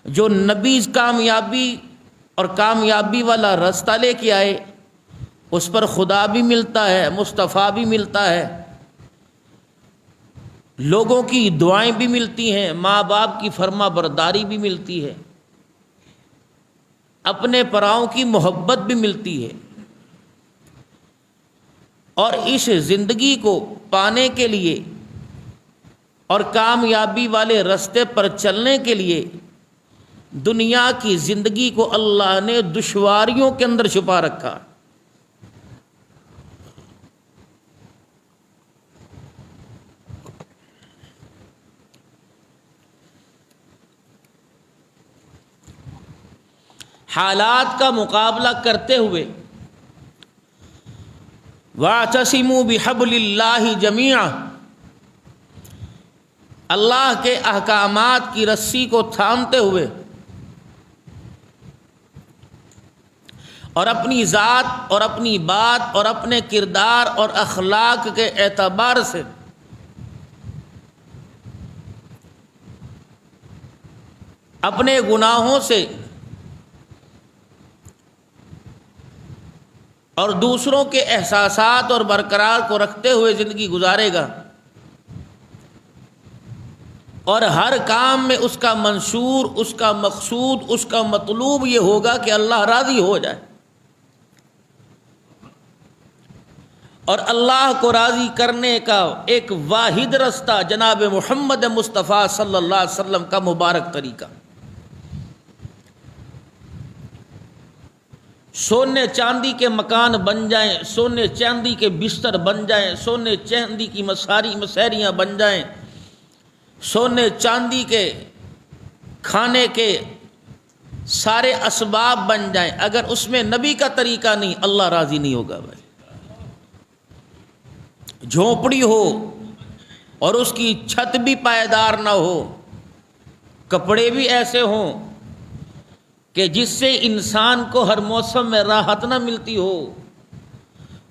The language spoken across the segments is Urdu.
جو نبی کامیابی اور کامیابی والا راستہ لے کے آئے اس پر خدا بھی ملتا ہے، مصطفیٰ بھی ملتا ہے، لوگوں کی دعائیں بھی ملتی ہیں، ماں باپ کی فرما برداری بھی ملتی ہے، اپنے پراؤں کی محبت بھی ملتی ہے۔ اور اس زندگی کو پانے کے لیے اور کامیابی والے راستے پر چلنے کے لیے دنیا کی زندگی کو اللہ نے دشواریوں کے اندر چھپا رکھا۔ حالات کا مقابلہ کرتے ہوئے وَاعْتَصِمُوا بِحَبْلِ اللَّهِ جَمِيعًا، اللہ کے احکامات کی رسی کو تھامتے ہوئے اور اپنی ذات اور اپنی بات اور اپنے کردار اور اخلاق کے اعتبار سے اپنے گناہوں سے اور دوسروں کے احساسات اور برقرار کو رکھتے ہوئے زندگی گزارے گا، اور ہر کام میں اس کا منشور، اس کا مقصود، اس کا مطلوب یہ ہوگا کہ اللہ راضی ہو جائے، اور اللہ کو راضی کرنے کا ایک واحد راستہ جناب محمد مصطفیٰ صلی اللہ علیہ وسلم کا مبارک طریقہ۔ سونے چاندی کے مکان بن جائیں، سونے چاندی کے بستر بن جائیں، سونے چاندی کی مساریاں بن جائیں، سونے چاندی کے کھانے کے سارے اسباب بن جائیں، اگر اس میں نبی کا طریقہ نہیں اللہ راضی نہیں ہوگا بھائی۔ جھونپڑی ہو اور اس کی چھت بھی پائیدار نہ ہو، کپڑے بھی ایسے ہوں کہ جس سے انسان کو ہر موسم میں راحت نہ ملتی ہو،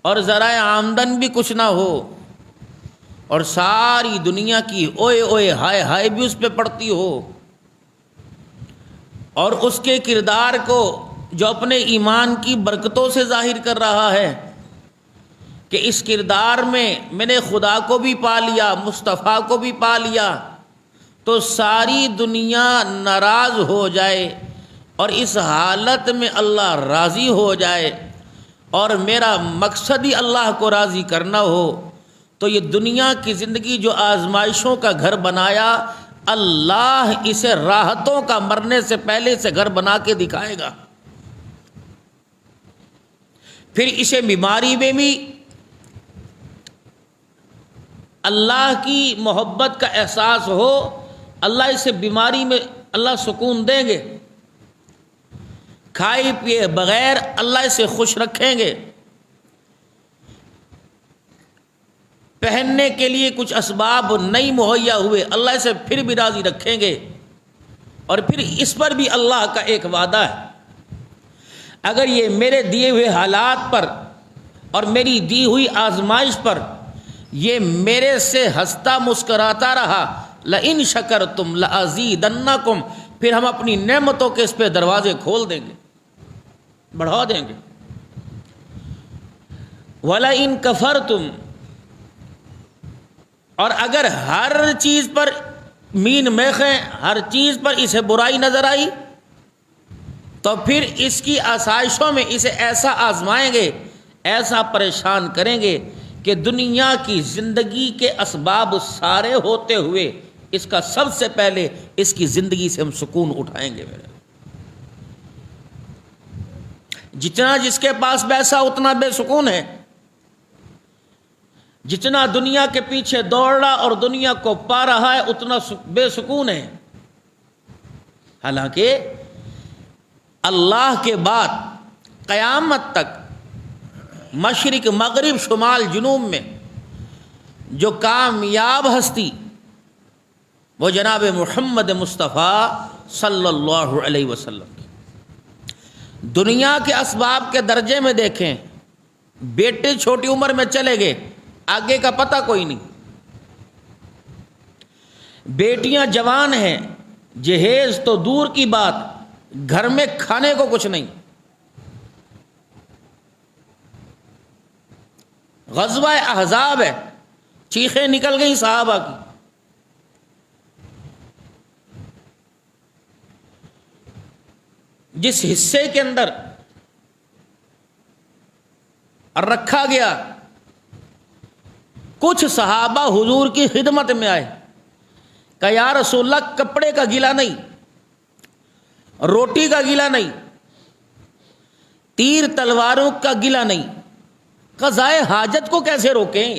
اور ذرائع آمدن بھی کچھ نہ ہو، اور ساری دنیا کی اوئے اوئے ہائے ہائے بھی اس پہ پڑتی ہو، اور اس کے کردار کو جو اپنے ایمان کی برکتوں سے ظاہر کر رہا ہے کہ اس کردار میں نے خدا کو بھی پا لیا، مصطفیٰ کو بھی پا لیا، تو ساری دنیا ناراض ہو جائے اور اس حالت میں اللہ راضی ہو جائے، اور میرا مقصد ہی اللہ کو راضی کرنا ہو، تو یہ دنیا کی زندگی جو آزمائشوں کا گھر بنایا، اللہ اسے راحتوں کا مرنے سے پہلے سے گھر بنا کے دکھائے گا۔ پھر اسے بیماری میں بھی اللہ کی محبت کا احساس ہو، اللہ اسے بیماری میں اللہ سکون دیں گے، کھائے پیے بغیر اللہ اسے خوش رکھیں گے، پہننے کے لیے کچھ اسباب نہیں مہیا ہوئے اللہ اسے پھر بھی راضی رکھیں گے، اور پھر اس پر بھی اللہ کا ایک وعدہ ہے، اگر یہ میرے دیے ہوئے حالات پر اور میری دی ہوئی آزمائش پر یہ میرے سے ہنستا مسکراتا رہا، لئن شکرتم لازیدنکم، پھر ہم اپنی نعمتوں کے اس پہ دروازے کھول دیں گے، بڑھا دیں گے، وَلَئِن كَفَرْتُمْ، اور اگر ہر چیز پر مین میخیں، ہر چیز پر اسے برائی نظر آئی، تو پھر اس کی آسائشوں میں اسے ایسا آزمائیں گے، ایسا پریشان کریں گے کہ دنیا کی زندگی کے اسباب سارے ہوتے ہوئے اس کا سب سے پہلے اس کی زندگی سے ہم سکون اٹھائیں گے۔ میرے جتنا جس کے پاس پیسہ اتنا بے سکون ہے، جتنا دنیا کے پیچھے دوڑ رہا اور دنیا کو پا رہا ہے اتنا بے سکون ہے، حالانکہ اللہ کے بعد قیامت تک مشرق مغرب شمال جنوب میں جو کامیاب ہستی وہ جناب محمد مصطفیٰ صلی اللہ علیہ وسلم کی۔ دنیا کے اسباب کے درجے میں دیکھیں، بیٹے چھوٹی عمر میں چلے گئے، آگے کا پتہ کوئی نہیں، بیٹیاں جوان ہیں، جہیز تو دور کی بات، گھر میں کھانے کو کچھ نہیں۔ غزوہ احزاب ہے، چیخیں نکل گئی صحابہ کی۔ جس حصے کے اندر رکھا گیا، کچھ صحابہ حضور کی خدمت میں آئے، کہا یا رسول اللہ کپڑے کا گیلا نہیں، روٹی کا گیلا نہیں، تیر تلواروں کا گیلا نہیں، قضائے حاجت کو کیسے روکیں؟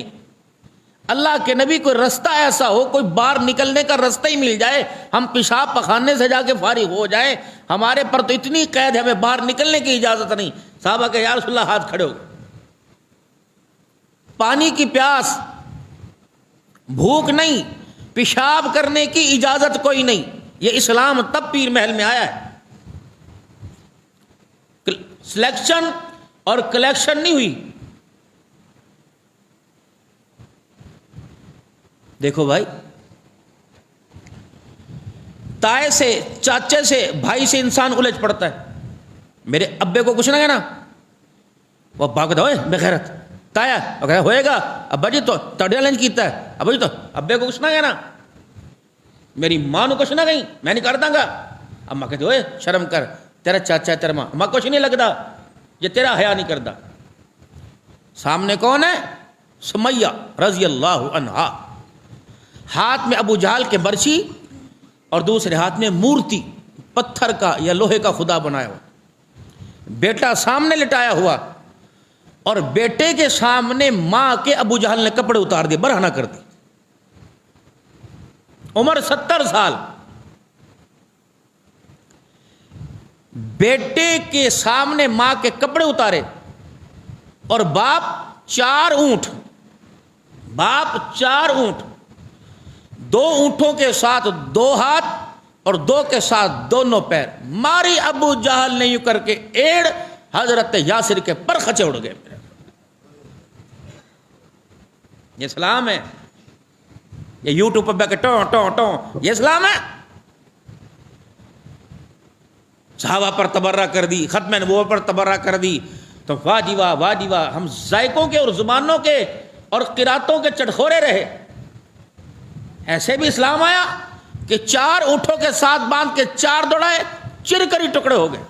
اللہ کے نبی کوئی رستہ ایسا ہو، کوئی باہر نکلنے کا رستہ ہی مل جائے، ہم پیشاب پخانے سے جا کے فارغ ہو جائیں، ہمارے پر تو اتنی قید ہے، ہمیں باہر نکلنے کی اجازت نہیں۔ صحابہ کہ یا رسول اللہ، ہاتھ کھڑے ہو، پانی کی پیاس، بھوک نہیں، پیشاب کرنے کی اجازت کوئی نہیں۔ یہ اسلام تب پیر محل میں آیا ہے، سلیکشن اور کلیکشن نہیں ہوئی۔ دیکھو بھائی، تائے سے، چاچے سے، بھائی سے انسان الجھ پڑتا ہے۔ میرے ابے کو کچھ نہ کہنا، وہ بھاگتا ہوئے بغیرت تایا ہوئے گا، ابا جی تو تڑیا لنچ کیتا ہے، ابا جی تو ابے کو کچھ نہ کہنا، میری ماں نے کچھ نہ کہیں، میں نہیں کر داں گا۔ اما کہتے ہوئے شرم کر، تیرا چاچا ہے، تیرا ماں، اما کچھ نہیں لگتا، یہ تیرا حیا نہیں کرتا۔ سامنے کون ہے؟ سمیہ رضی اللہ عنہا، ہاتھ میں ابو جہل کے برچی اور دوسرے ہاتھ میں مورتی، پتھر کا یا لوہے کا خدا بنایا ہوا، بیٹا سامنے لٹایا ہوا، اور بیٹے کے سامنے ماں کے ابو جہل نے کپڑے اتار دیے، برہنہ کر دی، عمر 70 سال، بیٹے کے سامنے ماں کے کپڑے اتارے، اور باپ 4 اونٹ، باپ 4 اونٹ، 2 اونٹوں کے ساتھ 2 ہاتھ اور 2 کے ساتھ دونوں پیر، ماری ابو جہل نے یوں کر کے ایڑ، حضرت یاسر کے پر خچے اڑ گئے۔ یہ اسلام ہے؟ یہ یوٹیوب پر بیٹھ کے ٹوں ٹوں ٹوں، یہ اسلام ہے؟ صحابہ پر تبرہ کر دی، ختم نبوت پر تبرہ کر دی، تو واہ جی واہ، واہ جی واہ، ہم ذائقوں کے اور زبانوں کے اور قراتوں کے چٹخورے رہے۔ ایسے بھی اسلام آیا کہ 4 اونٹوں کے ساتھ باندھ کے 4 دوڑائے، چر کر ہی ٹکڑے ہو گئے۔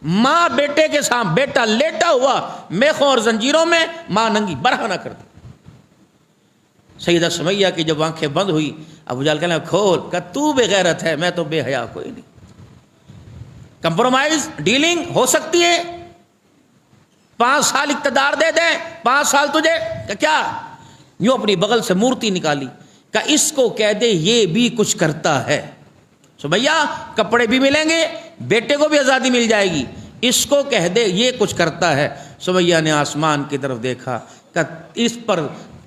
ماں بیٹے کے سامنے، بیٹا لیٹا ہوا میخوں اور زنجیروں میں، ماں ننگی، برہنہ کر دی۔ سیدہ سمیہ کی جب آنکھیں بند ہوئی، ابو جہل کہنے لگا کھول، کہ تو بے غیرت ہے، میں تو بے حیا کوئی نہیں۔ کمپرومائز ڈیلنگ ہو سکتی ہے، 5 سال اقتدار دے دیں، 5 سال تجھے، کہ کیا؟ یوں اپنی بغل سے مورتی نکالی، کہ اس کو کہہ دے یہ بھی کچھ کرتا ہے۔ سمیہ کپڑے بھی ملیں گے، بیٹے کو بھی آزادی مل جائے گی، اس کو کہہ دے یہ کچھ کرتا ہے۔ سمیہ نے آسمان کی طرف دیکھا، کہ اس پر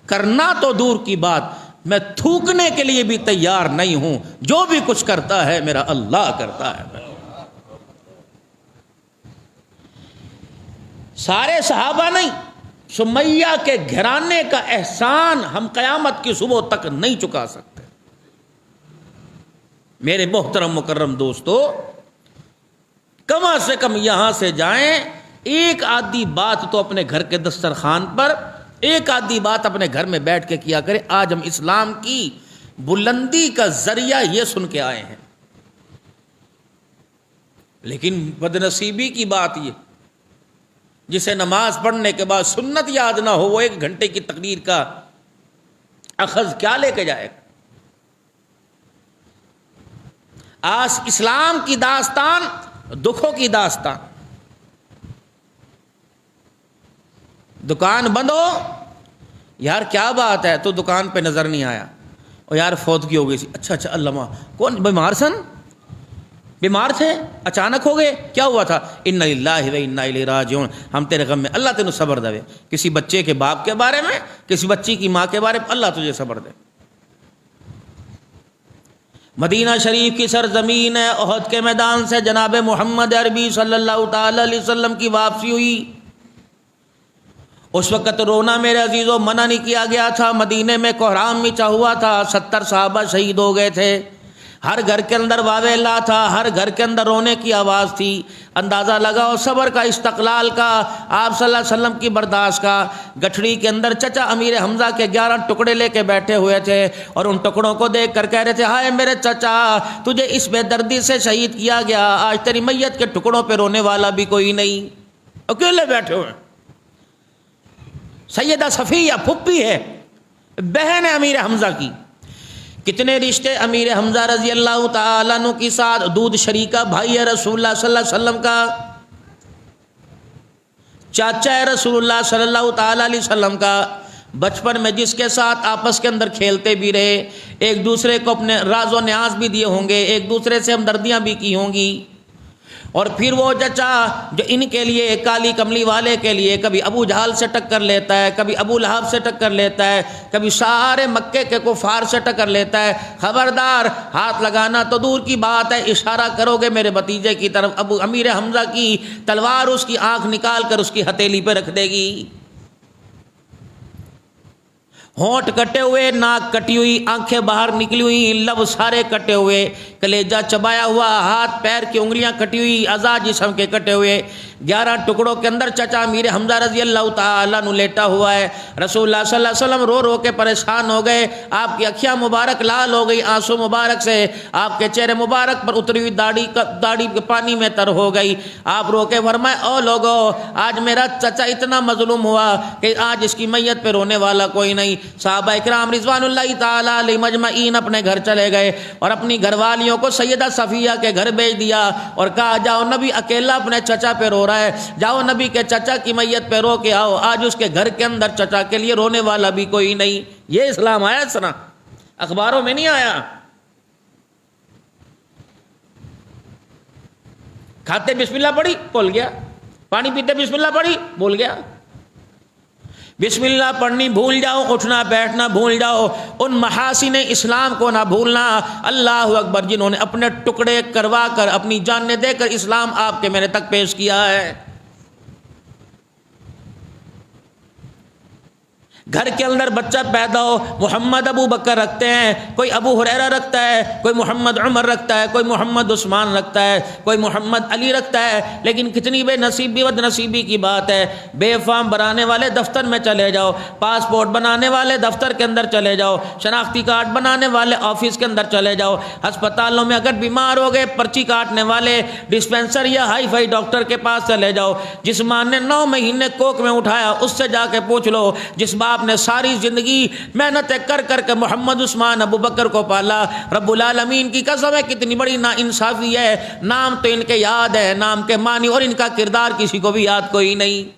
کرنا تو دور کی بات، میں تھوکنے کے لیے بھی تیار نہیں ہوں، جو بھی کچھ کرتا ہے میرا اللہ کرتا ہے۔ سارے صحابہ نہیں، سمیہ کے گھرانے کا احسان ہم قیامت کی صبح تک نہیں چکا سکتے۔ میرے محترم مکرم دوستو، کم سے کم یہاں سے جائیں، ایک آدھی بات تو اپنے گھر کے دسترخوان پر، ایک آدھی بات اپنے گھر میں بیٹھ کے کیا کریں۔ آج ہم اسلام کی بلندی کا ذریعہ یہ سن کے آئے ہیں، لیکن بدنصیبی کی بات یہ، جسے نماز پڑھنے کے بعد سنت یاد نہ ہو، وہ 1 گھنٹے کی تقریر کا اخذ کیا لے کے جائے گا؟ آج اسلام کی داستان دکھوں کی داستان۔ دکان بند ہو، یار کیا بات ہے، تو دکان پہ نظر نہیں آیا، اور یار فوتگی ہو گئی سی، اچھا علامہ کون بیمار سن، بیمار تھے، اچانک ہو گئے، کیا ہوا تھا؟ انا للہ و انا الیہ راجعون، ہم تیرے غم میں، اللہ تینوں صبر دے۔ کسی بچے کے باپ کے بارے میں، کسی بچی کی ماں کے بارے میں، اللہ تجھے صبر دے۔ مدینہ شریف کی سرزمین ہے، احد کے میدان سے جناب محمد عربی صلی اللہ تعالی علیہ وسلم کی واپسی ہوئی۔ اس وقت رونا میرے عزیزوں منع نہیں کیا گیا تھا، مدینے میں کوہرام مچا ہوا تھا، 70 صحابہ شہید ہو گئے تھے۔ ہر گھر کے اندر واویلا تھا، ہر گھر کے اندر رونے کی آواز تھی۔ اندازہ لگاؤ صبر کا، استقلال کا، آپ صلی اللہ علیہ وسلم کی برداشت کا۔ گٹھڑی کے اندر چچا امیر حمزہ کے 11 ٹکڑے لے کے بیٹھے ہوئے تھے اور ان ٹکڑوں کو دیکھ کر کہہ رہے تھے ہائے میرے چچا، تجھے اس بے دردی سے شہید کیا گیا، آج تیری میت کے ٹکڑوں پہ رونے والا بھی کوئی نہیں، اکیلے بیٹھے ہوئے۔ سیدہ صفیہ پھپھی ہے، بہن ہے امیر حمزہ کی۔ کتنے رشتے امیر حمزہ رضی اللہ تعالیٰ عنہ کی ساتھ، دودھ شریکہ بھائی ہے رسول اللہ صلی اللہ علیہ وسلم کا، چاچا ہے رسول اللہ صلی اللہ تعالیٰ علیہ وسلم کا، بچپن میں جس کے ساتھ آپس کے اندر کھیلتے بھی رہے، ایک دوسرے کو اپنے راز و نیاز بھی دیے ہوں گے، ایک دوسرے سے ہمدردیاں بھی کی ہوں گی۔ اور پھر وہ چچا جو ان کے لیے، کالی کملی والے کے لیے، کبھی ابو جہل سے ٹکر لیتا ہے، کبھی ابو لہب سے ٹکر لیتا ہے، کبھی سارے مکے کے کفار سے ٹکر لیتا ہے۔ خبردار، ہاتھ لگانا تو دور کی بات ہے، اشارہ کرو گے میرے بھتیجے کی طرف، ابو امیر حمزہ کی تلوار اس کی آنکھ نکال کر اس کی ہتھیلی پہ رکھ دے گی۔ ہونٹ کٹے ہوئے، ناک کٹی ہوئی، آنکھیں باہر نکلی ہوئی، لب سارے کٹے ہوئے، کلیجہ چبایا ہوا، ہاتھ پیر کی انگلیاں کٹی ہوئی، اعضاء جسم کے کٹے ہوئے، 11 ٹکڑوں کے اندر چچا امیر حمزہ رضی اللہ تعالیٰ عنہ لیٹا ہوا ہے۔ رسول اللہ صلی اللہ علیہ وسلم رو رو کے پریشان ہو گئے، آپ کی اکھیاں مبارک لال ہو گئی آنسو مبارک سے، آپ کے چہرے مبارک پر اتری ہوئی داڑھی کے پانی میں تر ہو گئی۔ آپ رو کے فرمائے او لوگو، آج میرا چچا اتنا مظلوم ہوا کہ آج اس کی میت پہ رونے والا کوئی نہیں۔ صحابہ اکرام رضوان اللہ تعالیٰ علیہ مجمعین اپنے گھر چلے گئے اور اپنی گھر والیوں کو سیدہ صفیہ کے گھر بھیج دیا اور کہا جاؤ نبی اکیلا اپنے چچا پہ رو رہا ہے، جاؤ نبی کے چچا کی میت پہ رو کے آؤ، آج اس کے گھر کے اندر چچا کے لیے رونے والا بھی کوئی نہیں۔ یہ اسلام آیا سنا، اخباروں میں نہیں آیا۔ کھاتے بسم اللہ پڑھی بھول گیا، پانی پیتے بسم اللہ پڑھی بھول گیا۔ بسم اللہ پڑھنی بھول جاؤ، اٹھنا بیٹھنا بھول جاؤ، ان محاسن اسلام کو نہ بھولنا۔ اللہ اکبر، جنہوں نے اپنے ٹکڑے کروا کر، اپنی جانیں دے کر اسلام آپ کے میرے تک پیش کیا ہے۔ گھر کے اندر بچہ پیدا ہو، محمد ابو بکر رکھتے ہیں، کوئی ابو ہریرہ رکھتا ہے، کوئی محمد عمر رکھتا ہے، کوئی محمد عثمان رکھتا ہے، کوئی محمد علی رکھتا ہے، لیکن کتنی بے نصیبی بد نصیبی کی بات ہے۔ بے فارم بنانے والے دفتر میں چلے جاؤ، پاسپورٹ بنانے والے دفتر کے اندر چلے جاؤ، شناختی کارڈ بنانے والے آفس کے اندر چلے جاؤ، ہسپتالوں میں اگر بیمار ہو گئے پرچی کاٹنے والے ڈسپینسر یا ہائی فائی ڈاکٹر کے پاس چلے جاؤ۔ جس ماں نے 9 مہینے کوکھ میں اٹھایا اس سے جا کے پوچھ لو، جس باپ نے ساری زندگی محنتیں کر کر کے محمد عثمان ابو بکر کو پالا، رب العالمین کی قسم ہے کتنی بڑی ناانصافی ہے۔ نام تو ان کے یاد ہے، نام کے معنی اور ان کا کردار کسی کو بھی یاد کوئی نہیں۔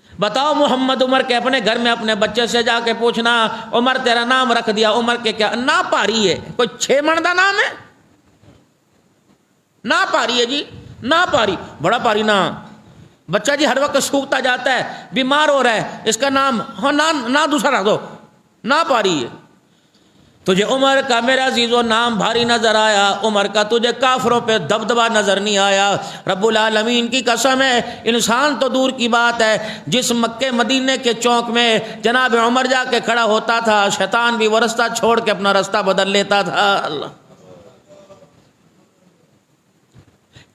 بتاؤ محمد عمر کے اپنے گھر میں اپنے بچے سے جا کے پوچھنا عمر تیرا نام رکھ دیا، عمر کے کیا نا پاری ہے؟ کوئی 6 من کا نام ہے؟ نا پاری ہے جی، نا پاری، بڑا پاری نام۔ بچہ جی ہر وقت سوکھتا جاتا ہے، بیمار ہو رہا ہے، اس کا نام نا دوسرا رکھ دو، نا پاری ہے۔ تجھے عمر کا میرا عزیزو نام بھاری نظر آیا، عمر کا تجھے کافروں پہ دبدبا نظر نہیں آیا۔ رب العالمین کی قسم ہے، انسان تو دور کی بات ہے، جس مکے مدینے کے چوک میں جناب عمر جا کے کھڑا ہوتا تھا، شیطان بھی وہ رستہ چھوڑ کے اپنا رستہ بدل لیتا تھا۔ اللہ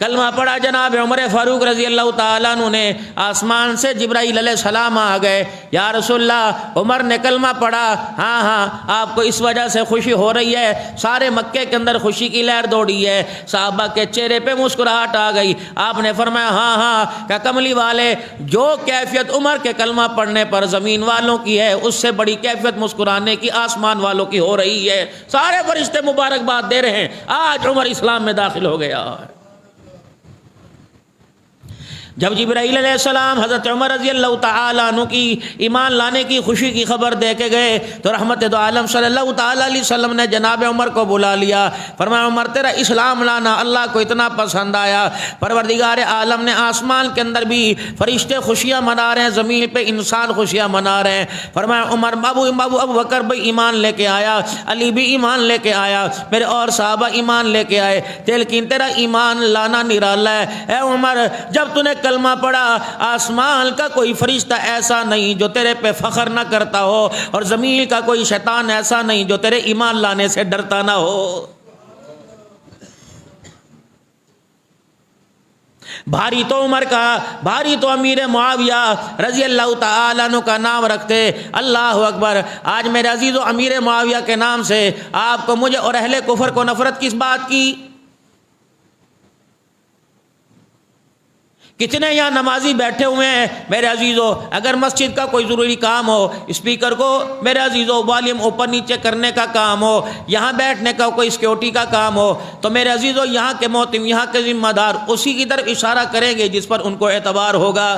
کلمہ پڑھا جناب عمر فاروق رضی اللہ تعالیٰ عنہ نے، آسمان سے جبرائیل علیہ السلام آ گئے، یا رسول اللہ عمر نے کلمہ پڑھا، ہاں آپ کو اس وجہ سے خوشی ہو رہی ہے، سارے مکے کے اندر خوشی کی لہر دوڑی ہے، صحابہ کے چہرے پہ مسکراہٹ آ گئی۔ آپ نے فرمایا ہاں کہ کملی والے، جو کیفیت عمر کے کلمہ پڑھنے پر زمین والوں کی ہے، اس سے بڑی کیفیت مسکرانے کی آسمان والوں کی ہو رہی ہے۔ سارے فرشتے مبارکباد دے رہے ہیں، آج عمر اسلام میں داخل ہو گیا ہے۔ جب جبرائیل علیہ السلام حضرت عمر رضی اللہ تعالیٰ عنہ کی ایمان لانے کی خوشی کی خبر دے کے گئے تو رحمت دو عالم صلی اللہ تعالیٰ علیہ وسلم نے جناب عمر کو بلا لیا، فرمایا عمر تیرا اسلام لانا اللہ کو اتنا پسند آیا، پروردگار عالم نے آسمان کے اندر بھی فرشتے خوشیاں منا رہے ہیں، زمین پہ انسان خوشیاں منا رہے ہیں۔ فرمایا عمر ابو بکر بھائی ایمان لے کے آیا، علی بھی ایمان لے کے آیا، میرے اور صحابہ ایمان لے کے آئے، لیکن تیرا ایمان لانا نرالا ہے۔ اے عمر، جب تو نے کلمہ پڑھا، آسمان کا کوئی فرشتہ ایسا نہیں جو تیرے پہ فخر نہ کرتا ہو، اور زمین کا کوئی شیطان ایسا نہیں جو تیرے ایمان لانے سے ڈرتا نہ ہو۔ بھاری تو عمر کا، بھاری تو امیر معاویہ رضی اللہ تعالیٰ عنہ کا نام رکھتے۔ اللہ اکبر! آج میرے عزیزو، امیر معاویہ کے نام سے آپ کو، مجھے اور اہل کفر کو نفرت کس بات کی؟ کتنے یہاں نمازی بیٹھے ہوئے ہیں میرے عزیزو، اگر مسجد کا کوئی ضروری کام ہو، اسپیکر کو میرے عزیزو والیوم اوپر نیچے کرنے کا کام ہو، یہاں بیٹھنے کا کوئی سیکیورٹی کا کام ہو، تو میرے عزیزو یہاں کے محتم، یہاں کے ذمہ دار اسی کی طرف اشارہ کریں گے جس پر ان کو اعتبار ہوگا۔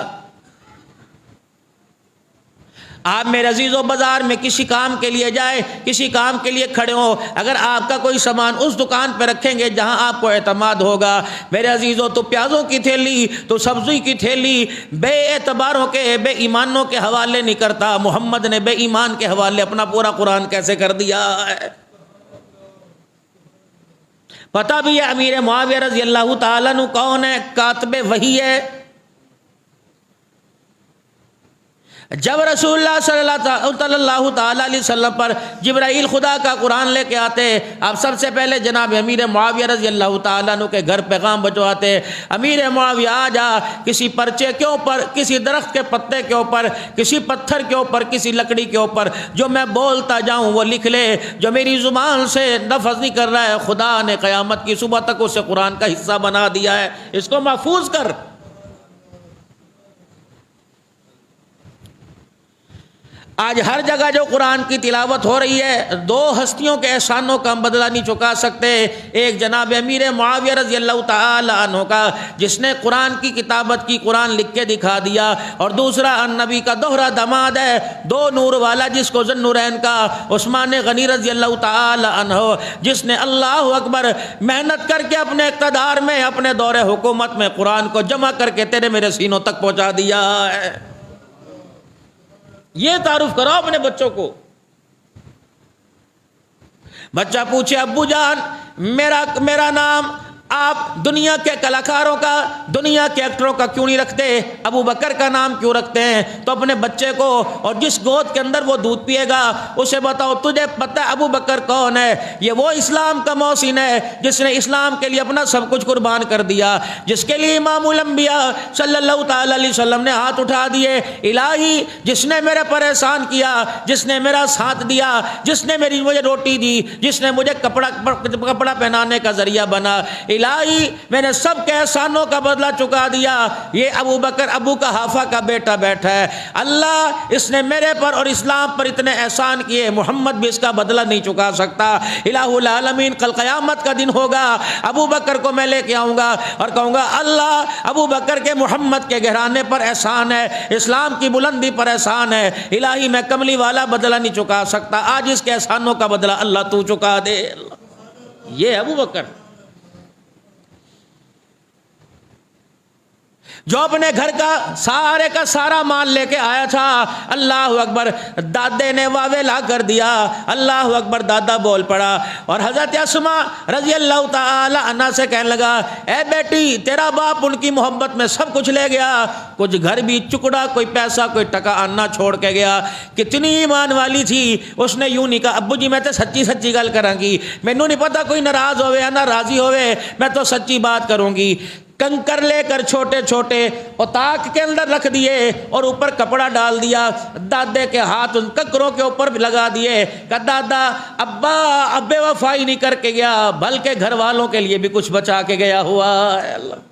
آپ میرے عزیزو بازار میں کسی کام کے لیے جائے، کسی کام کے لیے کھڑے ہو، اگر آپ کا کوئی سامان اس دکان پہ رکھیں گے جہاں آپ کو اعتماد ہوگا، میرے عزیزو تو پیازوں کی تھیلی، تو سبزی کی تھیلی بے اعتباروں کے، بے ایمانوں کے حوالے نہیں کرتا۔ محمد نے بے ایمان کے حوالے اپنا پورا قرآن کیسے کر دیا ہے؟ پتہ بھی ہے امیر معاویہ رضی اللہ تعالیٰ عنہ کون ہے؟ کاتب وحی ہے۔ جب رسول اللہ صلی اللہ تعالیٰ علیہ وسلم پر جبرائیل خدا کا قرآن لے کے آتے، آپ سب سے پہلے جناب امیر معاویہ رضی اللہ تعالیٰ عنہ کے گھر پیغام بھجواتے، امیر معاویہ آ جا، کسی پرچے کے اوپر، کسی درخت کے پتے کے اوپر، کسی پتھر کے اوپر، کسی لکڑی کے اوپر جو میں بولتا جاؤں وہ لکھ لے، جو میری زبان سے نفذ نہیں کر رہا ہے خدا نے قیامت کی صبح تک اسے قرآن کا حصہ بنا دیا ہے، اس کو محفوظ کر۔ آج ہر جگہ جو قرآن کی تلاوت ہو رہی ہے، دو ہستیوں کے احسانوں کا ہم بدلہ نہیں چکا سکتے۔ ایک جناب امیر معاویہ رضی اللہ تعالی عنہ کا جس نے قرآن کی کتابت کی، قرآن لکھ کے دکھا دیا، اور دوسرا النبی کا دوہرا داماد ہے، دو نور والا، جس کو ذو النورین کا عثمان غنی رضی اللہ تعالی عنہ، جس نے اللہ اکبر محنت کر کے اپنے اقتدار میں، اپنے دور حکومت میں قرآن کو جمع کر کے تیرے میرے سینوں تک پہنچا دیا ہے۔ یہ تعارف کرو اپنے بچوں کو۔ بچہ پوچھے ابو جان میرا نام آپ دنیا کے کلاکاروں کا، دنیا کے ایکٹروں کا کیوں نہیں رکھتے، ابو بکر کا نام کیوں رکھتے ہیں؟ تو اپنے بچے کو، اور جس گود کے اندر وہ دودھ پیے گا اسے بتاؤ تجھے پتہ ہے ابو بکر کون ہے؟ یہ وہ اسلام کا محسن ہے جس نے اسلام کے لیے اپنا سب کچھ قربان کر دیا، جس کے لیے امام الانبیاء صلی اللہ تعالی علیہ وسلم نے ہاتھ اٹھا دیے، الہی جس نے میرے پر احسان کیا، جس نے میرا ساتھ دیا، جس نے مجھے روٹی دی، جس نے مجھے کپڑا پہنانے کا ذریعہ بنا، الہی میں نے سب کے احسانوں کا بدلہ چکا دیا۔ یہ ابو بکر ابو کا حافہ کا بیٹا بیٹھا ہے، اللہ اس نے میرے پر اور اسلام پر اتنے احسان کیے، محمد بھی اس کا بدلہ نہیں چکا سکتا۔ الہ العالمین کل قیامت کا دن ہوگا، ابو بکر کو میں لے کے آؤں گا اور کہوں گا اللہ ابو بکر کے محمد کے گھرانے پر احسان ہے، اسلام کی بلندی پر احسان ہے، الہی میں کملی والا بدلہ نہیں چکا سکتا، آج اس کے احسانوں کا بدلہ اللہ تو چکا دے۔ یہ ابو بکر جو اپنے گھر کا سارا مال لے کے آیا تھا، اللہ اکبر دادے نے واوے لا کر دیا، اللہ اکبر دادا بول پڑا، اور حضرت اسماء رضی اللہ تعالی عنہ سے کہنے لگا اے بیٹی تیرا باپ ان کی محبت میں سب کچھ لے گیا، کچھ گھر بھی چکڑا، کوئی پیسہ کوئی ٹکا آنا چھوڑ کے گیا۔ کتنی ایمان والی تھی، اس نے یوں نہیں کہا ابو جی میں تو سچی گل کراں گی، مینوں نہیں پتا کوئی ناراض ہوئے یا نہ راضی ہوئے، میں تو سچی بات کروں گی۔ کنکر لے کر چھوٹے چھوٹے اتاق کے اندر رکھ دیے اور اوپر کپڑا ڈال دیا، دادے کے ہاتھ ان کنکروں کے اوپر بھی لگا دیے، کہ دادا ابے وفائی نہیں کر کے گیا بلکہ گھر والوں کے لیے بھی کچھ بچا کے گیا ہوا ہے۔ اللہ